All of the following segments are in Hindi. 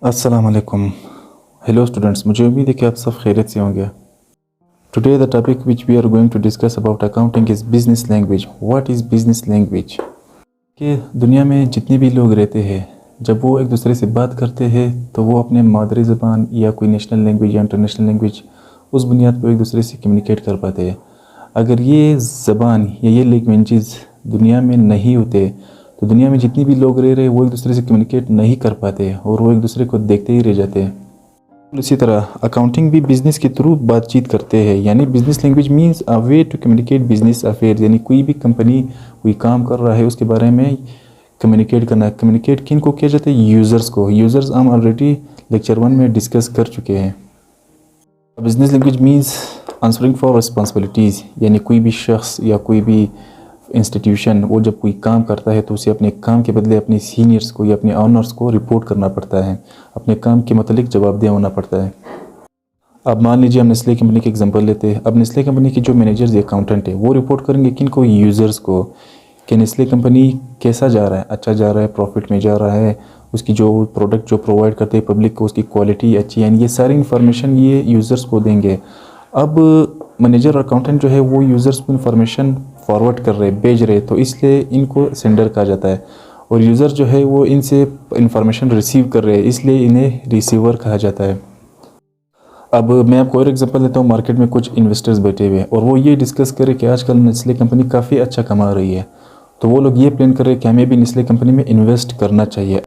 अस्सलाम वालेकुम। हेलो स्टूडेंट्स, मुझे उम्मीद है कि आप सब खैरियत से होंगे। Today the topic which we are going to discuss about accounting is business language. What is business language? कि दुनिया में जितने भी लोग रहते हैं, जब वो एक दूसरे से बात करते हैं तो वो अपने मादरी ज़बान या कोई नेशनल लैंग्वेज या इंटरनेशनल लैंग्वेज उस बुनियाद पर एक दूसरे से कम्युनिकेट कर पाते हैं। अगर ये ज़बान या ये लैंग्वेजेस दुनिया में नहीं होते तो दुनिया में जितने भी लोग रह रहे वो एक दूसरे से कम्युनिकेट नहीं कर पाते और वो एक दूसरे को देखते ही रह जाते हैं। इसी तरह अकाउंटिंग भी बिज़नेस के थ्रू बातचीत करते हैं, यानी business language means a way to communicate business affair, यानी कोई भी कंपनी कोई काम कर रहा है उसके बारे में कम्युनिकेट करना। कम्युनिकेट किन को किया जाता है? यूज़र्स को। यूज़र्स हम ऑलरेडी लेक्चर 1 में डिस्कस कर चुके हैं। Business language means answering for responsibilities, यानी कोई भी शख्स या कोई भी इंस्टीट्यूशन वो जब कोई काम करता है तो उसे अपने काम के बदले अपने सीनियर्स को या अपने ऑनर्स को रिपोर्ट करना पड़ता है, अपने काम के मतलब जवाबदेह होना पड़ता है। अब मान लीजिए हम नेस्ले कंपनी की एग्जांपल लेते हैं। अब नेस्ले कंपनी के जो मैनेजर्स या अकाउंटेंट है वो रिपोर्ट करेंगे किन को? यूज़र्स को, कि नेस्ले कंपनी कैसा जा रहा है, अच्छा जा रहा है, प्रॉफिट में जा रहा है, उसकी जो प्रोडक्ट जो प्रोवाइड करते हैं पब्लिक को उसकी क्वालिटी अच्छी है, ये सारी इन्फॉर्मेशन ये यूज़र्स को देंगे। अब मैनेजर और अकाउंटेंट जो है वो यूज़र्स को इन्फॉर्मेशन फॉरवर्ड कर रहे, भेज रहे, तो इसलिए इनको सेंडर कहा जाता है। और यूज़र जो है वो इनसे इन्फॉर्मेशन रिसीव कर रहे हैं, इसलिए इन्हें रिसीवर कहा जाता है। अब मैं आपको और एग्जांपल देता हूँ। मार्केट में कुछ इन्वेस्टर्स बैठे हुए हैं और वो ये डिस्कस करें कि आजकल नेस्ले कंपनी काफ़ी अच्छा कमा रही है, तो वो लोग ये प्लान कर रहे हैं कि हमें भी नेस्ले कंपनी में इन्वेस्ट करना चाहिए।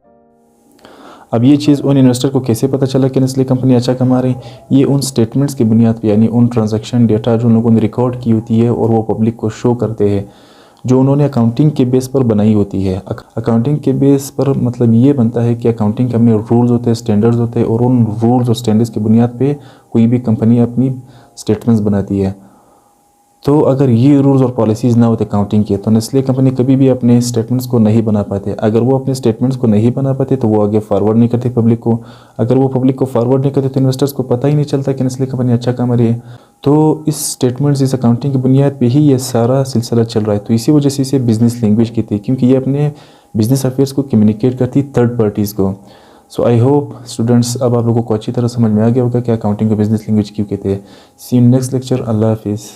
अब ये चीज़ उन इन्वेस्टर को कैसे पता चला कि नेस्ले कंपनी अच्छा कमा रही? ये उन स्टेटमेंट्स की बुनियाद पे, यानी उन ट्रांजैक्शन डेटा जो उन लोगों ने रिकॉर्ड की होती है और वो पब्लिक को शो करते हैं, जो उन्होंने अकाउंटिंग के बेस पर बनाई होती है। अकाउंटिंग के बेस पर मतलब ये बनता है कि अकाउंटिंग के अपने रूल्स होते हैं, स्टैंडर्ड्स होते हैं, और उन रूल्स और स्टैंडर्ड्स की बुनियाद पे कोई भी कंपनी अपनी स्टेटमेंट्स बनाती है। तो अगर ये रूल्स और पॉलिसीज़ ना होते अकाउंटिंग के तो नेस्ले कंपनी कभी भी अपने स्टेटमेंट्स को नहीं बना पाते। अगर वो अपने स्टेटमेंट्स को नहीं बना पाते तो वो आगे फॉरवर्ड नहीं करते पब्लिक को। अगर वो पब्लिक को फॉरवर्ड नहीं करते तो इन्वेस्टर्स को पता ही नहीं चलता कि नेस्ले कंपनी अच्छा कमा रही है। तो इस स्टेटमेंट्स, इस अकाउंटिंग की बुनियाद पर ही ये सारा सिलसिला चल रहा है। तो इसी वजह से इसे बिज़नेस लैंग्वेज कहती है, क्योंकि ये अपने बिजनेस अफेयर्स को कम्युनिकेट करती थर्ड पार्टीज़ को। सो आई होप स्टूडेंट्स अब आप लोगों को अच्छी तरह समझ में आ गया होगा कि अकाउंटिंग को बिजनेस लैंग्वेज क्यों कहते हैं। सी यू नेक्स्ट लेक्चर। अल्लाह हाफिज़।